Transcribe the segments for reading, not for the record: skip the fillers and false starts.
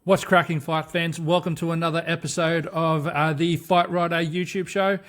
What's cracking, fight fans? Welcome to another episode of the Fight Rider YouTube show.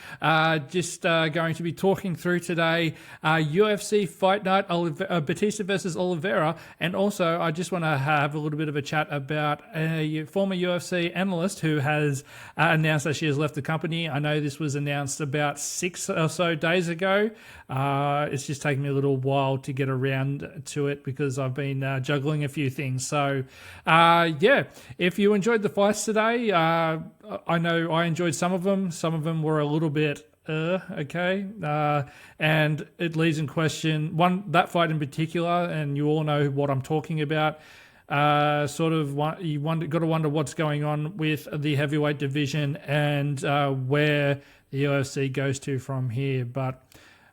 Just going to be talking through today UFC Fight Night, Bautista versus Oliveira, and also I just want to have a little bit of a chat about a former UFC analyst who has announced that she has left the company. I know this was announced about 6 or so days ago. It's just taken me a little while to get around to it because I've been juggling a few things. So, yeah. If you enjoyed the fights today, I know I enjoyed some of them. Some of them were a little bit, okay. And it leaves in question, that fight in particular, and you all know what I'm talking about. Got to wonder what's going on with the heavyweight division and where the UFC goes to from here. But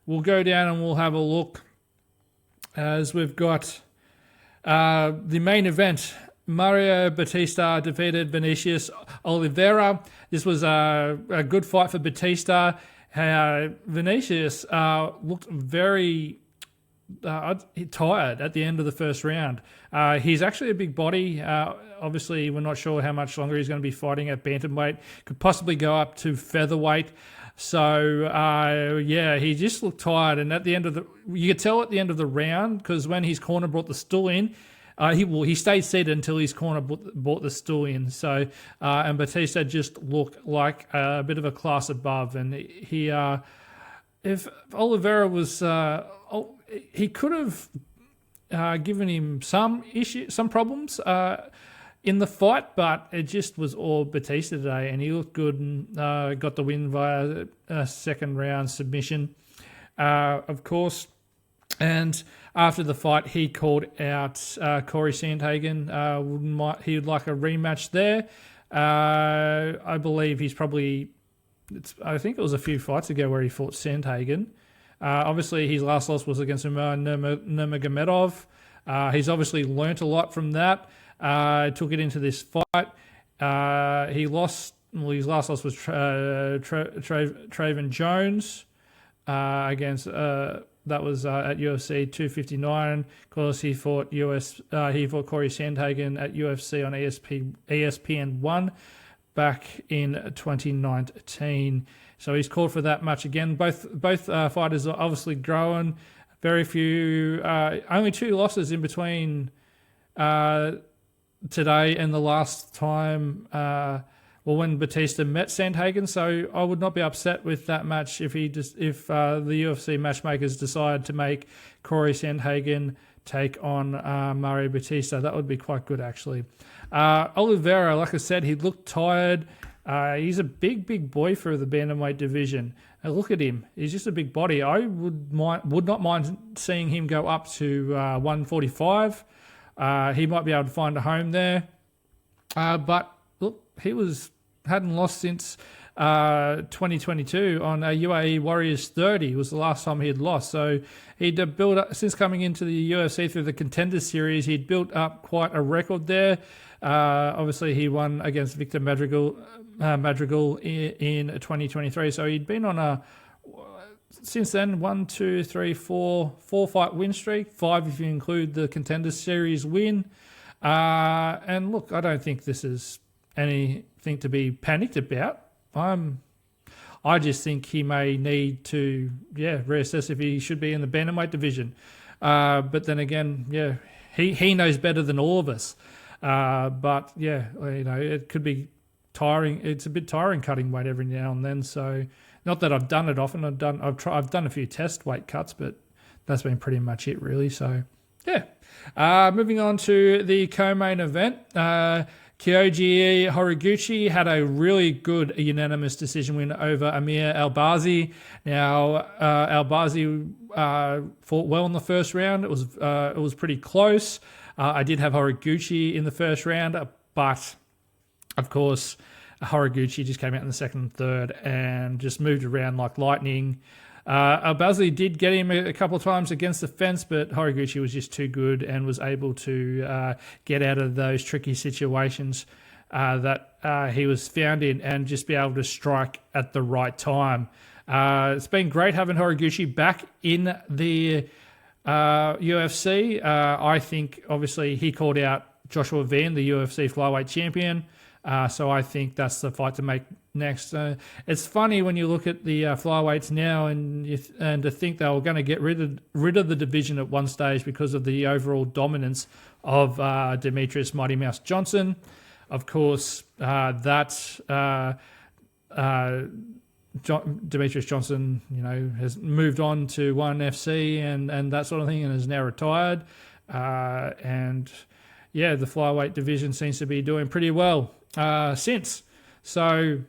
we'll go down and we'll have a look as we've got the main event. Mario Bautista defeated Vinicius Oliveira. This was a good fight for Bautista. Vinicius looked very tired at the end of the first round. He's actually a big body. Obviously, we're not sure how much longer he's going to be fighting at bantamweight. Could possibly go up to featherweight. So, yeah, he just looked tired. And at the end of you could tell at the end of the round, because when his corner brought the stool in, he stayed seated until his corner brought the stool in. So, and Bautista just looked like a bit of a class above. And if Oliveira was, he could have given him some problems in the fight, but it just was all Bautista today, and he looked good and got the win via a second round submission, of course. And after the fight, he called out Corey Sandhagen. He would like a rematch there. I believe I think it was a few fights ago where he fought Sandhagen. Obviously, his last loss was against Umar Nurmagomedov. He's obviously learnt a lot from that. Took it into this fight. He lost. Well, his last loss was Trayvon Jones against. That was at UFC 259. Of course, he fought Corey Sandhagen at UFC on ESPN 1 back in 2019. So he's called for that match again. Both fighters are obviously growing. Very few, only 2 losses in between today and the last time. When Bautista met Sandhagen, so I would not be upset with that match if the UFC matchmakers decide to make Corey Sandhagen take on Mario Bautista. That would be quite good, actually. Oliveira, like I said, he looked tired. He's a big boy for the bantamweight division. Look at him; he's just a big body. I would not mind seeing him go up to 145. He might be able to find a home there, but look, he hadn't lost since 2022 on UAE Warriors 30 was the last time he had lost. So he'd built up, since coming into the UFC through the Contender Series, he'd built up quite a record there. Obviously, he won against Victor Madrigal in 2023. So he'd been on since then, 4 fight win streak, 5 if you include the Contender Series win. And look, I don't think this is anything to be panicked about. I just think he may need to, reassess if he should be in the bantamweight division. But then again, he knows better than all of us. But it could be tiring. It's a bit tiring cutting weight every now and then. So, not that I've done it often. I've done a few test weight cuts, but that's been pretty much it, really. So, yeah. Moving on to the co-main event. Kyoji Horiguchi had a really good unanimous decision win over Amir Albazi. Now, Albazi fought well in the first round. It was pretty close. I did have Horiguchi in the first round, but of course, Horiguchi just came out in the second and third and just moved around like lightning. Albazi did get him a couple of times against the fence, but Horiguchi was just too good and was able to get out of those tricky situations that he was found in and just be able to strike at the right time. It's been great having Horiguchi back in the UFC. I think, obviously, he called out Joshua Van, the UFC flyweight champion. So I think that's the fight to make next. It's funny when you look at the flyweights now and to think they were going to get rid of the division at one stage because of the overall dominance of Demetrius Mighty Mouse Johnson. Of course, Demetrius Johnson, has moved on to ONE FC and that sort of thing, and is now retired. And yeah, the flyweight division seems to be doing pretty well since. So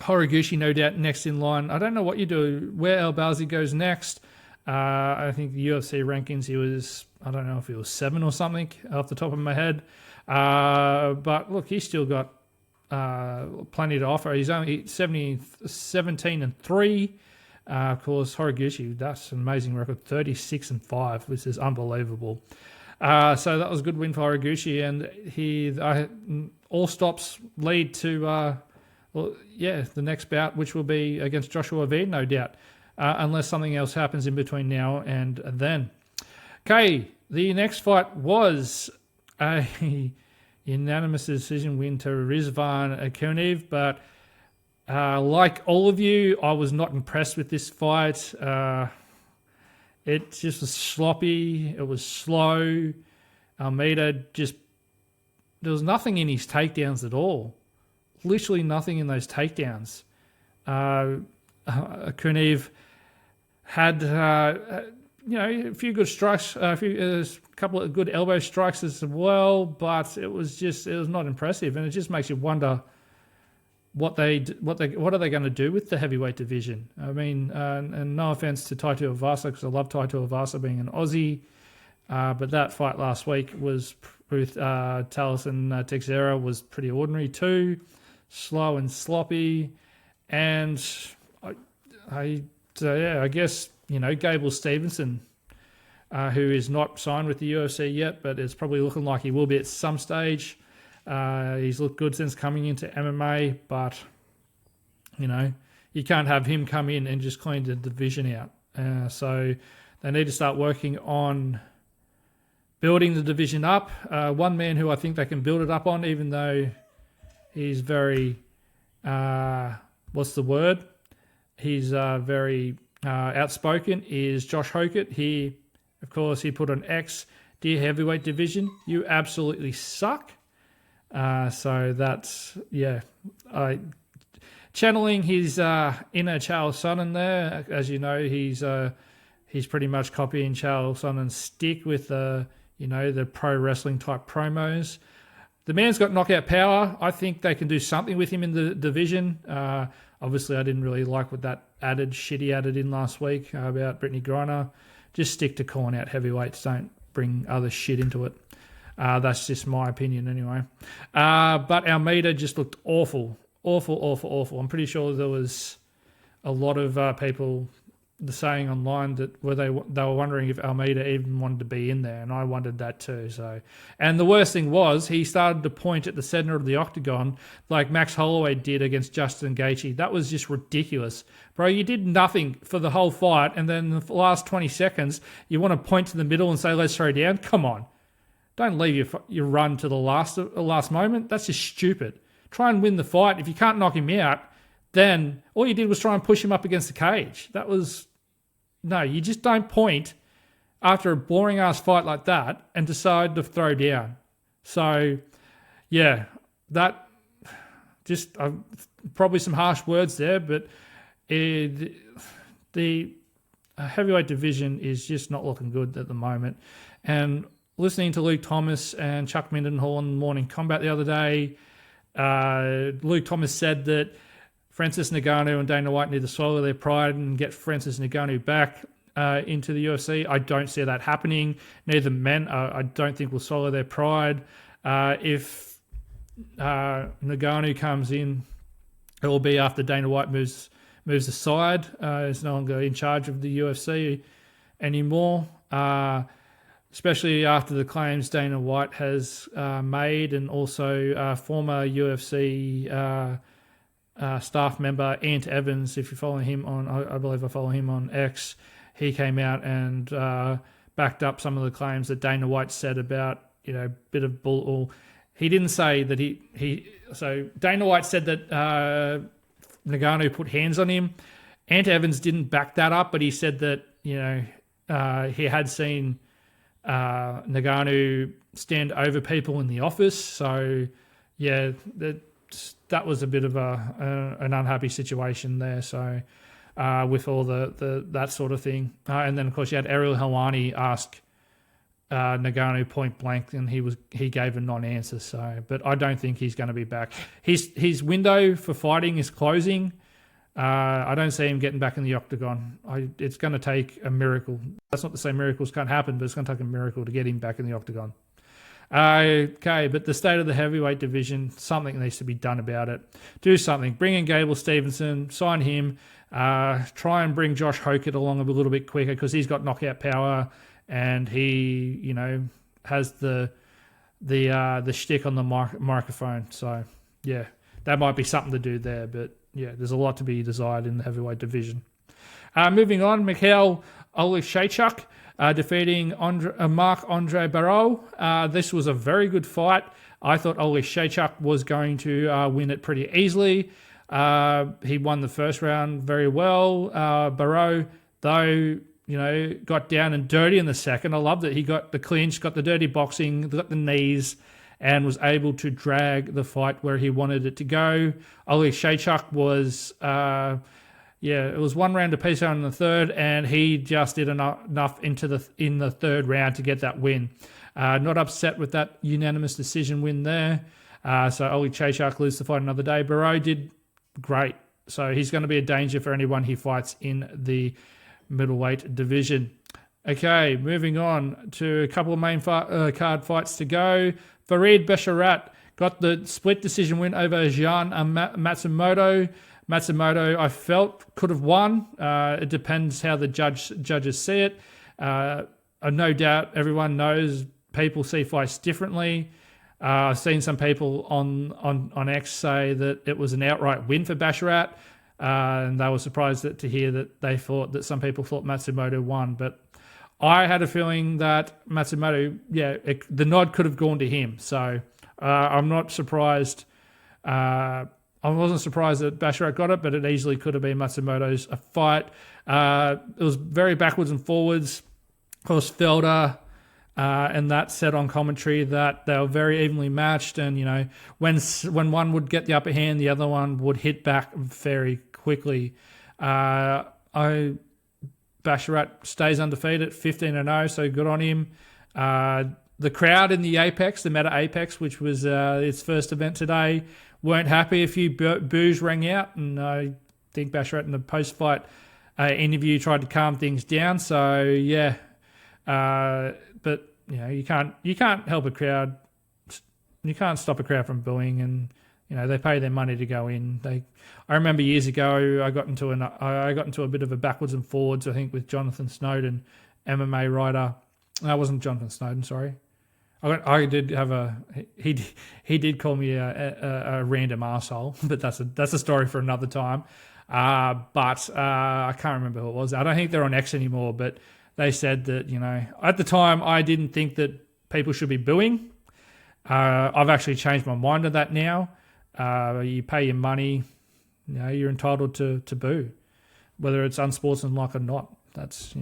Horiguchi, no doubt, next in line. I don't know what you do, where Albazi goes next. I think the UFC rankings, he was, I don't know if he was 7 or something off the top of my head. But look, he's still got plenty to offer. He's only 17-3. Of course, Horiguchi, that's an amazing record, 36-5, which is unbelievable. So that was a good win for Horiguchi, and all stops lead to the next bout, which will be against Joshua Van, no doubt, unless something else happens in between now and then. Okay, the next fight was a unanimous decision win to Rizvan Akuniv, but like all of you, I was not impressed with this fight. It just was sloppy. It was slow. Almeida there was nothing in his takedowns at all. Literally nothing in those takedowns. Akuniv had a few good strikes, a couple of good elbow strikes as well, but it was not impressive, and it just makes you wonder what are they going to do with the heavyweight division. I mean, and no offense to Taito Ivasa, because I love Taito Ivasa being an Aussie, but that fight last week was with Talis and Teixeira was pretty ordinary too, slow and sloppy, and I guess Gable Stevenson, who is not signed with the UFC yet, but it's probably looking like he will be at some stage. He's looked good since coming into MMA, but you can't have him come in and just clean the division out. So they need to start working on building the division up. One man who I think they can build it up on, even though he's very, He's very outspoken, is Josh Hokett. He put an X, dear heavyweight division, you absolutely suck. So that's, channeling his inner Chael Sonnen there. As you know, he's pretty much copying Chael Sonnen's stick with the pro wrestling type promos. The man's got knockout power. I think they can do something with him in the division. Obviously, I didn't really like what that shit he added in last week about Brittany Griner. Just stick to calling out heavyweights. Don't bring other shit into it. That's just my opinion anyway. But Almeida just looked awful. I'm pretty sure there was a lot of people saying online that they were wondering if Almeida even wanted to be in there, and I wondered that too. So, and the worst thing was he started to point at the center of the octagon like Max Holloway did against Justin Gaethje. That was just ridiculous, bro. You did nothing for the whole fight, and then the last 20 seconds you want to point to the middle and say let's throw down. Come on, don't leave your run to the last moment. That's just stupid. Try and win the fight. If you can't knock him out, then all you did was try and push him up against the cage. No, you just don't point after a boring-ass fight like that and decide to throw down. So, yeah, that just probably some harsh words there, but the heavyweight division is just not looking good at the moment. And listening to Luke Thomas and Chuck Mindenhall on Morning Combat the other day, Luke Thomas said that Francis Ngannou and Dana White need to swallow their pride and get Francis Ngannou back into the UFC. I don't see that happening. Neither men, I don't think, will swallow their pride. If Ngannou comes in, it will be after Dana White moves aside. He's no longer in charge of the UFC anymore, especially after the claims Dana White has made, and also former UFC staff member Ant Evans, if you follow him on, I believe I follow him on X, he came out and backed up some of the claims that Dana White said about bit of bull. He didn't say that So Dana White said that Ngannou put hands on him. Ant Evans didn't back that up, but he said that he had seen Ngannou stand over people in the office. So yeah, that was a bit of an unhappy situation there. So with all the that sort of thing, and then of course you had Ariel Helwani ask Ngannou point blank, and he gave a non-answer. So, but I don't think he's going to be back. His window for fighting is closing. I don't see him getting back in the octagon. It's going to take a miracle. That's not to say miracles can't happen, but it's going to take a miracle to get him back in the octagon. Okay, but the state of the heavyweight division, something needs to be done about it. Do something. Bring in Gable Stevenson, sign him. Try and bring Josh Hokett along a little bit quicker because he's got knockout power and he, has the shtick on the microphone. So yeah, that might be something to do there. But yeah, there's a lot to be desired in the heavyweight division. Moving on, Mikhail Olishchuk defeating Marc-Andre Barreau. This was a very good fight. I thought Olishchuk was going to win it pretty easily. He won the first round very well. Barreau, though, got down and dirty in the second. I love that he got the clinch, got the dirty boxing, got the knees, and was able to drag the fight where he wanted it to go. Olishchuk was... it was one round apiece in the third, and he just did enough in the third round to get that win. Not upset with that unanimous decision win there. So Olishchuk loses the fight another day. Barreau did great. So he's going to be a danger for anyone he fights in the middleweight division. Okay, moving on to a couple of main card fights to go. Farid Basharat got the split decision win over Jean Matsumoto. Matsumoto, I felt, could have won. It depends how the judges see it. No doubt everyone knows people see fights differently. I've seen some people on X say that it was an outright win for Basharat, and they were surprised to hear that some people thought Matsumoto won. But I had a feeling that Matsumoto, the nod could have gone to him. So I'm not surprised. I wasn't surprised that Basharat got it, but it easily could have been Matsumoto's fight. It was very backwards and forwards. Of course, Felder and that said on commentary that they were very evenly matched, and when one would get the upper hand, the other one would hit back very quickly. Basharat stays undefeated, 15-0, so good on him. The crowd in the Apex, the Meta Apex, which was its first event today, weren't happy. A few boos rang out, and I think Basharat in the post-fight interview tried to calm things down. So yeah, but you can't help a crowd. You can't stop a crowd from booing, and they pay their money to go in. I remember years ago I got into a bit of a backwards and forwards, I think, with Jonathan Snowden, MMA writer. No, it wasn't Jonathan Snowden. Sorry. I did have he did call me a random arsehole, but that's a story for another time. But I can't remember who it was. I don't think they're on X anymore, but they said that, at the time I didn't think that people should be booing. I've actually changed my mind on that now. You pay your money, you're entitled to boo, whether it's unsportsmanlike or not. That's,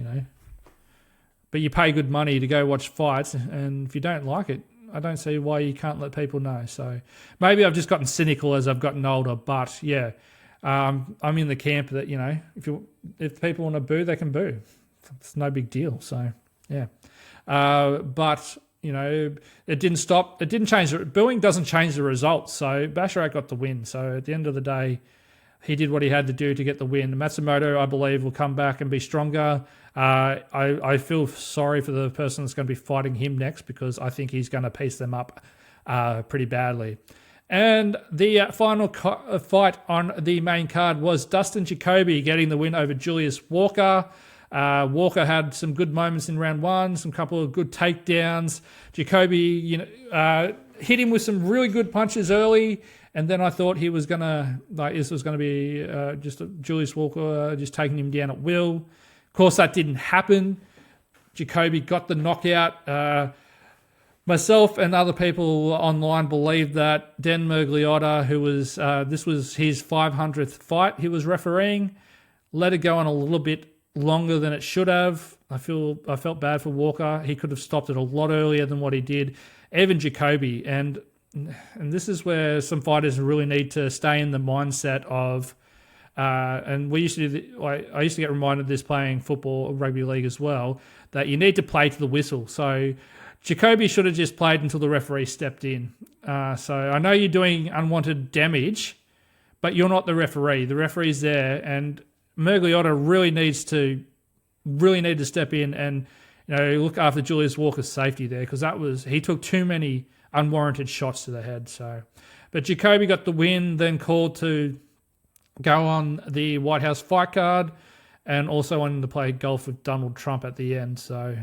But you pay good money to go watch fights, and if you don't like it, I don't see why you can't let people know. So maybe I've just gotten cynical as I've gotten older, but yeah, I'm in the camp that, if people want to boo, they can boo. It's no big deal. So yeah, but it didn't stop. It didn't change. Booing doesn't change the results. So Basharat got the win. So at the end of the day, he did what he had to do to get the win. Matsumoto, I believe, will come back and be stronger. I feel sorry for the person that's going to be fighting him next, because I think he's going to piece them up pretty badly. And the final fight on the main card was Dustin Jacoby getting the win over Julius Walker. Walker had some good moments in round one, some couple of good takedowns. Jacoby, hit him with some really good punches early. And then I thought this was going to be just Julius Walker just taking him down at will. Of course, that didn't happen. Jacoby got the knockout. Myself and other people online believe that Dan Mergliotta, who was this was his 500th fight he was refereeing, let it go on a little bit longer than it should have. I felt bad for Walker. He could have stopped it a lot earlier than what he did. Even Jacoby, and this is where some fighters really need to stay in the mindset of. And we used to do. I used to get reminded of this playing football, or rugby league as well, that you need to play to the whistle. So Jacoby should have just played until the referee stepped in. So I know you're doing unwanted damage, but you're not the referee. The referee's there, and Mergliotta really needed to step in and look after Julius Walker's safety there, because he took too many unwarranted shots to the head. So, but Jacoby got the win, then called to go on the White House fight card, and also wanted to play golf with Donald Trump at the end. So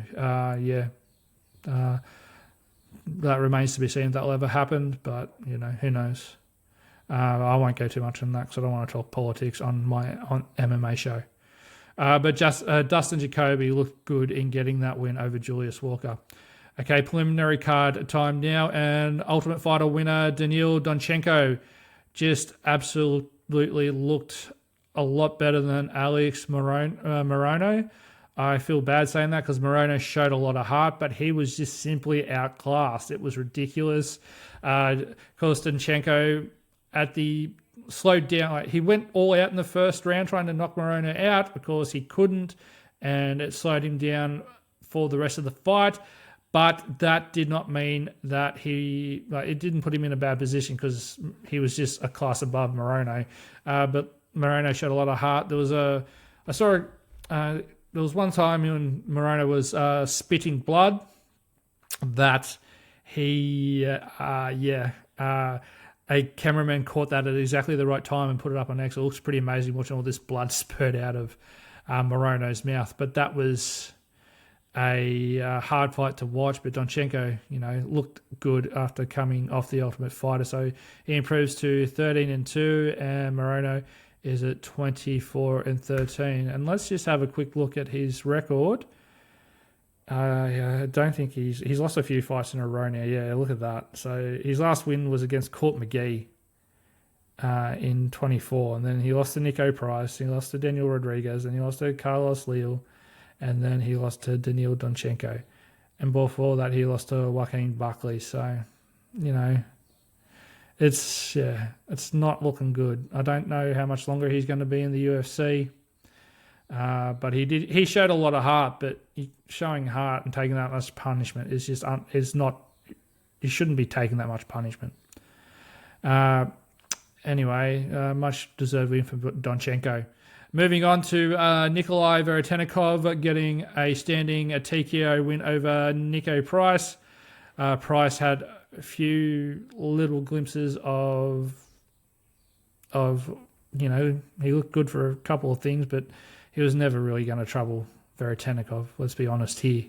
that remains to be seen if that'll ever happen. But who knows? I won't go too much on that because I don't want to talk politics on MMA show. But just Dustin Jacoby looked good in getting that win over Julius Walker. Okay, preliminary card time now, and Ultimate Fighter winner Daniil Donchenko just absolutely looked a lot better than Alex Morono. I feel bad saying that because Morono showed a lot of heart, but he was just simply outclassed. It was ridiculous. Donchenko slowed down. He went all out in the first round trying to knock Morono out because he couldn't, and it slowed him down for the rest of the fight. But that did not mean that it didn't put him in a bad position, because he was just a class above Morono. But Morono showed a lot of heart. There was one time when Morono was spitting blood that a cameraman caught that at exactly the right time and put it up on X. It looks pretty amazing watching all this blood spurt out of Morono's mouth. But that was a hard fight to watch. But Donchenko, looked good after coming off the Ultimate Fighter. So he improves to 13-2, and Morono is at 24-13. And let's just have a quick look at his record. I don't think he's lost a few fights in a row now. Yeah, look at that. So his last win was against Court McGee in 24, and then he lost to Nico Price, he lost to Daniel Rodriguez, and he lost to Carlos Leal, and then he lost to Daniil Donchenko, and before that he lost to Joaquin Buckley. So, it's not looking good. I don't know how much longer he's going to be in the UFC. But he showed a lot of heart, but showing heart and taking that much punishment is not. You shouldn't be taking that much punishment. Anyway, much deserved win for Donchenko. Moving on to Nikolai Veretennikov getting a standing TKO win over Nico Price. Price had a few little glimpses of he looked good for a couple of things, but he was never really going to trouble Veretennikov. Let's be honest here.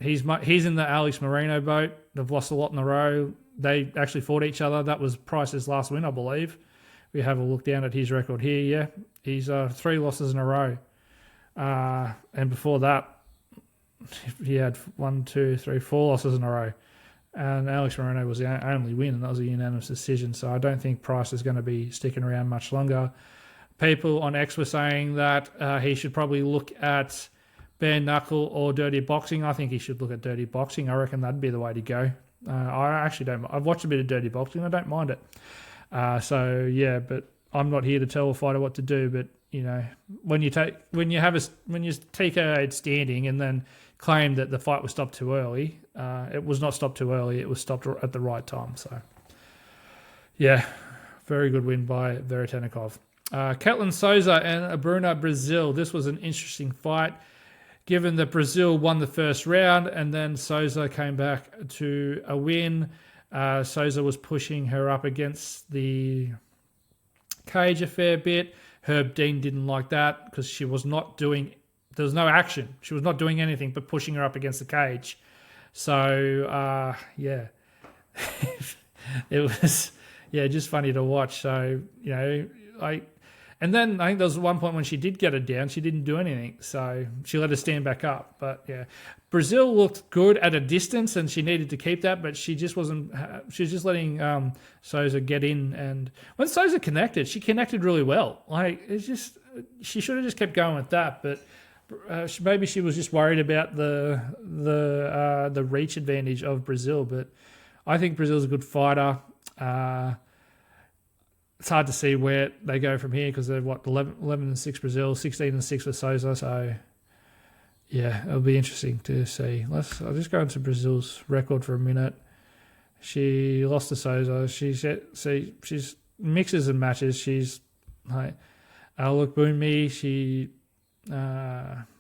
He's in the Alex Moreno boat. They've lost a lot in a row. They actually fought each other. That was Price's last win, I believe. We have a look down at his record here. Yeah, he's 3 losses in a row. And before that, he had 4 losses in a row. And Alex Moreno was the only win, and that was a unanimous decision. So I don't think Price is going to be sticking around much longer. People on X were saying that he should probably look at bare knuckle or dirty boxing. I think he should look at dirty boxing. I reckon that'd be the way to go. I actually don't. I've watched a bit of dirty boxing. I don't mind it. But I'm not here to tell a fighter what to do. But when you TKO'd standing and then claim that the fight was stopped too early, it was not stopped too early. It was stopped at the right time. So, yeah, very good win by Veretennikov. Ketlin Souza and Bruna Brazil. This was an interesting fight, given that Brazil won the first round and then Souza came back to a win. Souza was pushing her up against the cage a fair bit. Herb Dean didn't like that because she was not doing... There was no action. She was not doing anything but pushing her up against the cage. So, it was, just funny to watch. So, And then I think there was one point when she did get her down, she didn't do anything. So she let her stand back up. But yeah, Brazil looked good at a distance and she needed to keep that, but she just wasn't, she was just letting Souza get in. And when Souza connected, she connected really well. Like, it's just, she should have just kept going with that. But maybe she was just worried about the reach advantage of Brazil. But I think Brazil's a good fighter. It's hard to see where they go from here because they're 11-6 Brazil, 16-6 for Souza. So yeah, it'll be interesting to see. I'll just go into Brazil's record for a minute. She lost to Souza. She's mixes and matches. She's like look, Bumi. She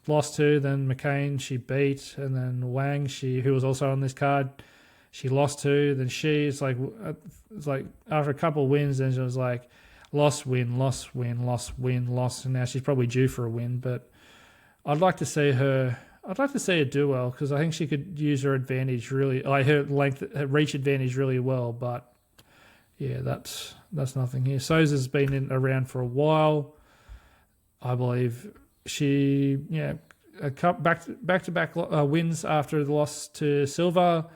lost to, then McCain she beat, and then Wang who was also on this card. She lost to, then it's like after a couple of wins, then she was like loss, win, loss, win, loss, win, loss, and now she's probably due for a win. But I'd like to see her do well because I think she could use her advantage really, like her reach advantage really well. But yeah, that's nothing here. Souza's been around for a while. I believe she back-to-back wins after the loss to Silva.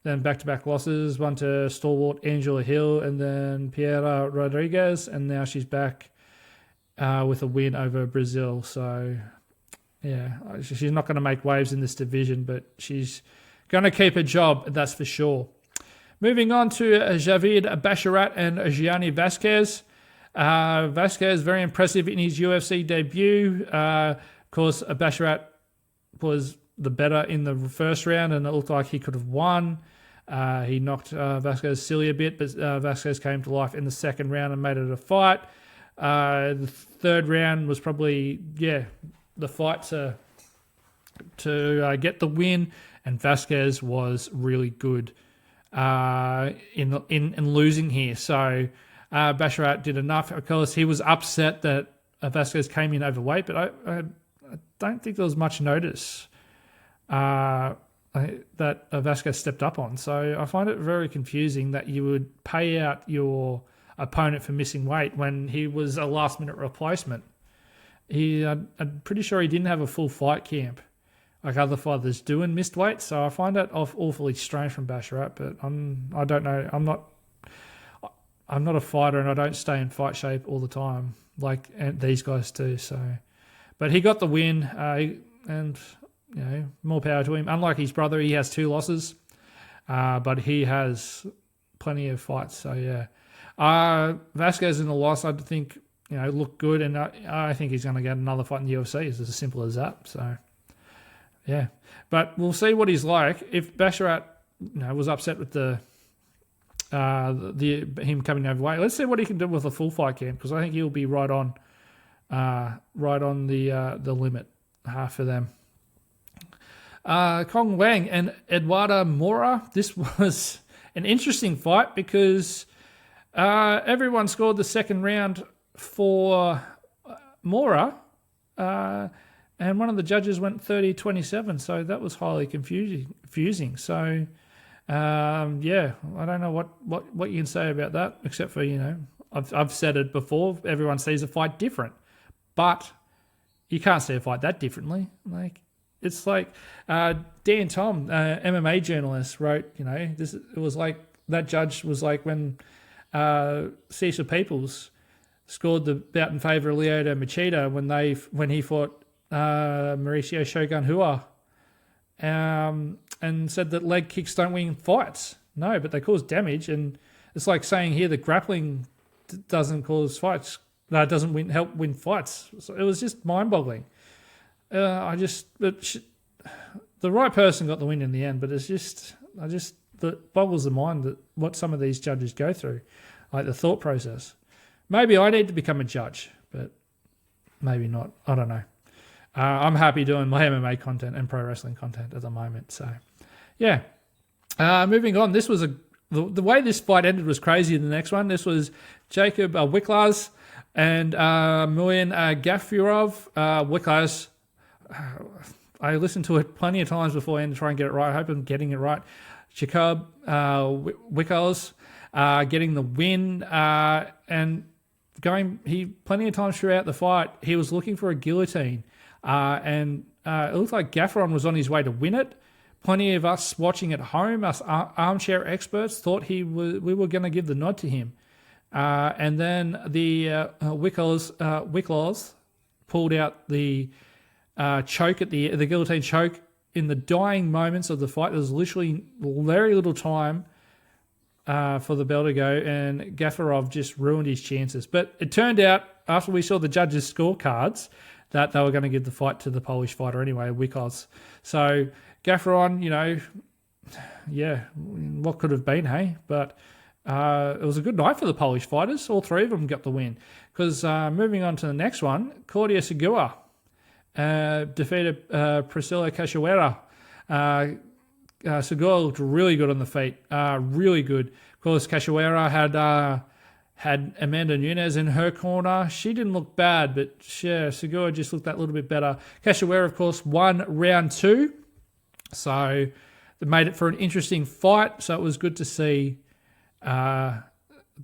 Then back-to-back losses, one to stalwart Angela Hill and then Piera Rodriguez, and now she's back with a win over Brazil. So, yeah, she's not going to make waves in this division, but she's going to keep her job, that's for sure. Moving on to Javid Basharat and Gianni Vasquez. Vasquez, very impressive in his UFC debut. Of course, Basharat was the better in the first round, and it looked like he could have won. He knocked Vasquez silly a bit, but Vasquez came to life in the second round and made it a fight. The third round was probably, the fight to get the win, and Vasquez was really good in losing here. So Basharat did enough. Of course, he was upset that Vasquez came in overweight, but I don't think there was much notice that Vasquez stepped up on. So I find it very confusing that you would pay out your opponent for missing weight when he was a last-minute replacement. I'm pretty sure he didn't have a full fight camp like other fighters do and missed weight. So I find that awfully strange from Basharat, but I don't know. I'm not a fighter and I don't stay in fight shape all the time like these guys do. So, but he got the win and more power to him. Unlike his brother, he has 2 losses, but he has plenty of fights. So yeah, Vasquez in the loss, I think looked good, and I think he's going to get another fight in the UFC. It's as simple as that. So yeah, but we'll see what he's like. If Basharat was upset with him coming overweight, let's see what he can do with a full fight camp, because I think he'll be right on the limit for them. Kong Wang and Eduardo Mora. This was an interesting fight because everyone scored the second round for Mora, and one of the judges went 30-27, so that was highly confusing. So, I don't know what you can say about that, except for, I've said it before, everyone sees a fight different, but you can't see a fight that differently. It's like Dan Tom, MMA journalist, wrote, it was like that judge was like when Cesar Peoples scored the bout in favour of Lyoto Machida when he fought Mauricio Shogun Hua, and said that leg kicks don't win fights. No, but they cause damage, and it's like saying here that grappling doesn't cause fights. No, it doesn't help win fights. So it was just mind-boggling. The right person got the win in the end, but that boggles the mind that what some of these judges go through, like the thought process. Maybe I need to become a judge, but maybe not. I don't know. I'm happy doing my MMA content and pro wrestling content at the moment. So, yeah. Moving on. This was the way this fight ended was crazy. The next one. This was Jacob Wiklaz and Muin Gafurov. Wiklaz. I listened to it plenty of times before and try and get it right. I hope I'm getting it right. Jacob Wiklaz getting the win, and plenty of times throughout the fight, he was looking for a guillotine. And it looked like Gafferon was on his way to win it. Plenty of us watching at home, us armchair experts, thought we were going to give the nod to him. And then the Wicklaws pulled out the choke at the guillotine choke in the dying moments of the fight. There was literally very little time for the bell to go, and Gaffarov just ruined his chances. But it turned out, after we saw the judges' scorecards, that they were going to give the fight to the Polish fighter anyway, Wicklaws. So Gafferon, what could have been, hey? But it was a good night for the Polish fighters. All three of them got the win. Because moving on to the next one, Claudia Segura defeated Priscilla Cachoeira. Segura looked really good on the feet, really good. Of course, Cachoeira had Amanda Nunes in her corner. She didn't look bad, but Segura just looked that little bit better. Cachoeira, of course, won round 2. So they made it for an interesting fight. So it was good to see. But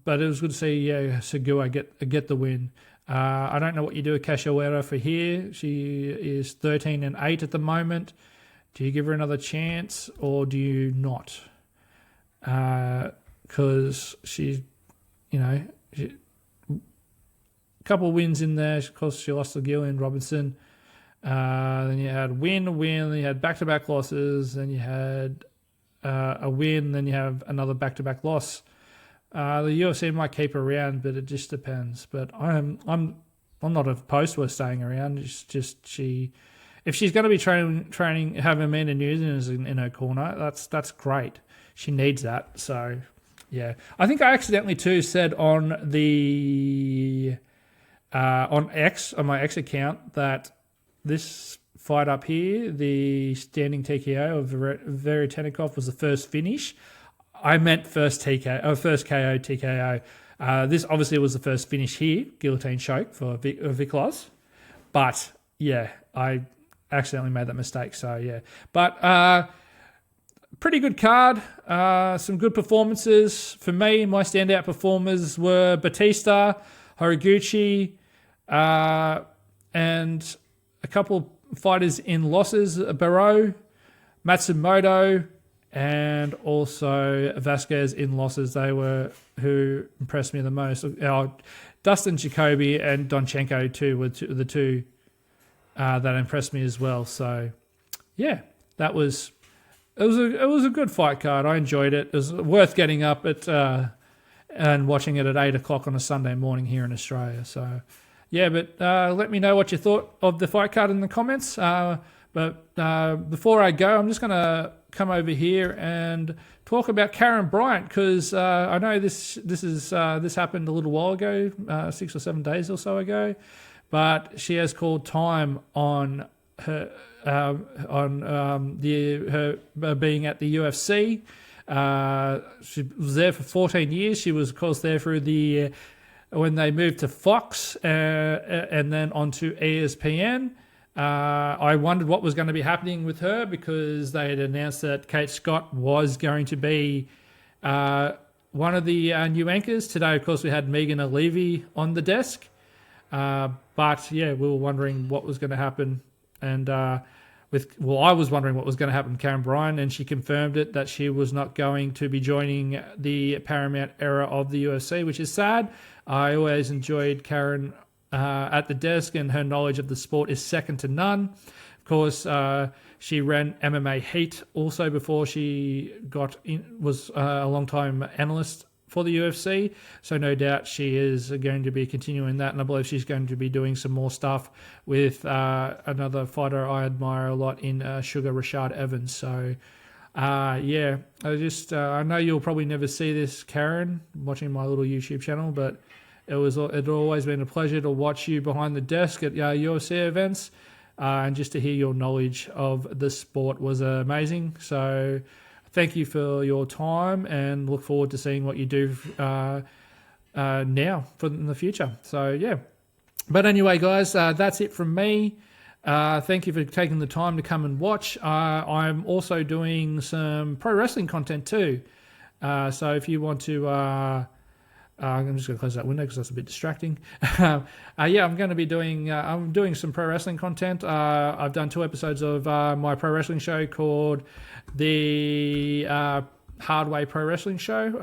it was good to see Segura get the win. I don't know what you do with Cachoeira for here. She is 13-8 at the moment. Do you give her another chance or do you not? Because she, a couple of wins in there. Of course, she lost to Gillian Robinson. Then you had win, then you had back-to-back losses. Then you had a win. Then you have another back-to-back loss. The UFC might keep her around, but it just depends. But I'm not opposed to her staying around. It's just if she's going to be training, have Amanda Nunes in her corner, that's great. She needs that. So yeah, I think I accidentally too said on my X account that this fight up here, the standing TKO of Veretennikov, was the first finish. I meant first KO TKO. This obviously was the first finish here, guillotine choke for Wicklaws. But yeah, I accidentally made that mistake. So yeah, but pretty good card. Some good performances for me. My standout performers were Bautista, Horiguchi, and a couple fighters in losses: Barrow, Matsumoto, and also Vasquez in losses. They were who impressed me the most. Dustin Jacoby and Donchenko too were the two that impressed me as well. So yeah, it was a good fight card. I enjoyed it. It was worth getting up at and watching it at 8 o'clock on a Sunday morning here in Australia. So yeah, but let me know what you thought of the fight card in the comments. But before I go, I'm just going to come over here and talk about Karyn Bryant, because I know this happened a little while ago, 6 or 7 days or so ago, but she has called time on her being at the UFC. She was there for 14 years. She was, of course, there through when they moved to Fox and then onto ESPN. I wondered what was going to be happening with her, because they had announced that Kate Scott was going to be one of the new anchors. Today, of course, we had Megan O'Leary on the desk. But yeah, we were wondering what was going to happen. And I was wondering what was going to happen with Karyn Bryant, and she confirmed it, that she was not going to be joining the Paramount era of the UFC, which is sad. I always enjoyed Karyn at the desk, and her knowledge of the sport is second to none. Of course, she ran MMA Heat also before she was a long-time analyst for the UFC. So no doubt she is going to be continuing that, and I believe she's going to be doing some more stuff with another fighter I admire a lot in Sugar Rashad Evans. So yeah, I know you'll probably never see this, Karyn, watching my little YouTube channel, but It's always been a pleasure to watch you behind the desk at UFC events, and just to hear your knowledge of the sport was amazing. So thank you for your time, and look forward to seeing what you do now in the future. So yeah, but anyway, guys, that's it from me. Thank you for taking the time to come and watch. I'm also doing some pro wrestling content too. So if you want to I'm just going to close that window because that's a bit distracting. I'm going to be doing some pro wrestling content. I've done 2 episodes of my pro wrestling show called the Hard Way Pro Wrestling Show.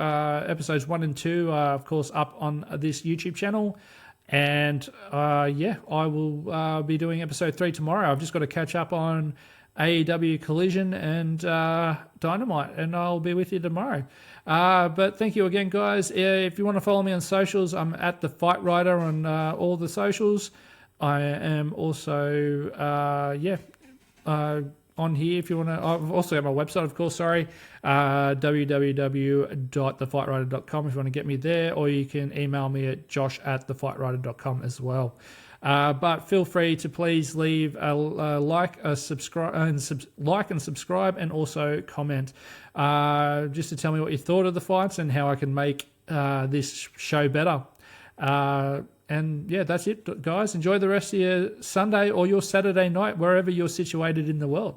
Episodes 1 and 2 are, of course, up on this YouTube channel. And I will be doing episode 3 tomorrow. I've just got to catch up on AEW Collision and Dynamite, and I'll be with you tomorrow. But thank you again, guys. If you want to follow me on socials, I'm at The Fight Rider on all the socials. I am also, on here if you want to. I've also got my website, of course, www.thefightwriter.com if you want to get me there, or you can email me at josh@thefightwriter.com as well. But feel free to please leave a like, a subscribe, and subscribe, and also comment just to tell me what you thought of the fights and how I can make this show better. And yeah, that's it, guys. Enjoy the rest of your Sunday or your Saturday night, wherever you're situated in the world.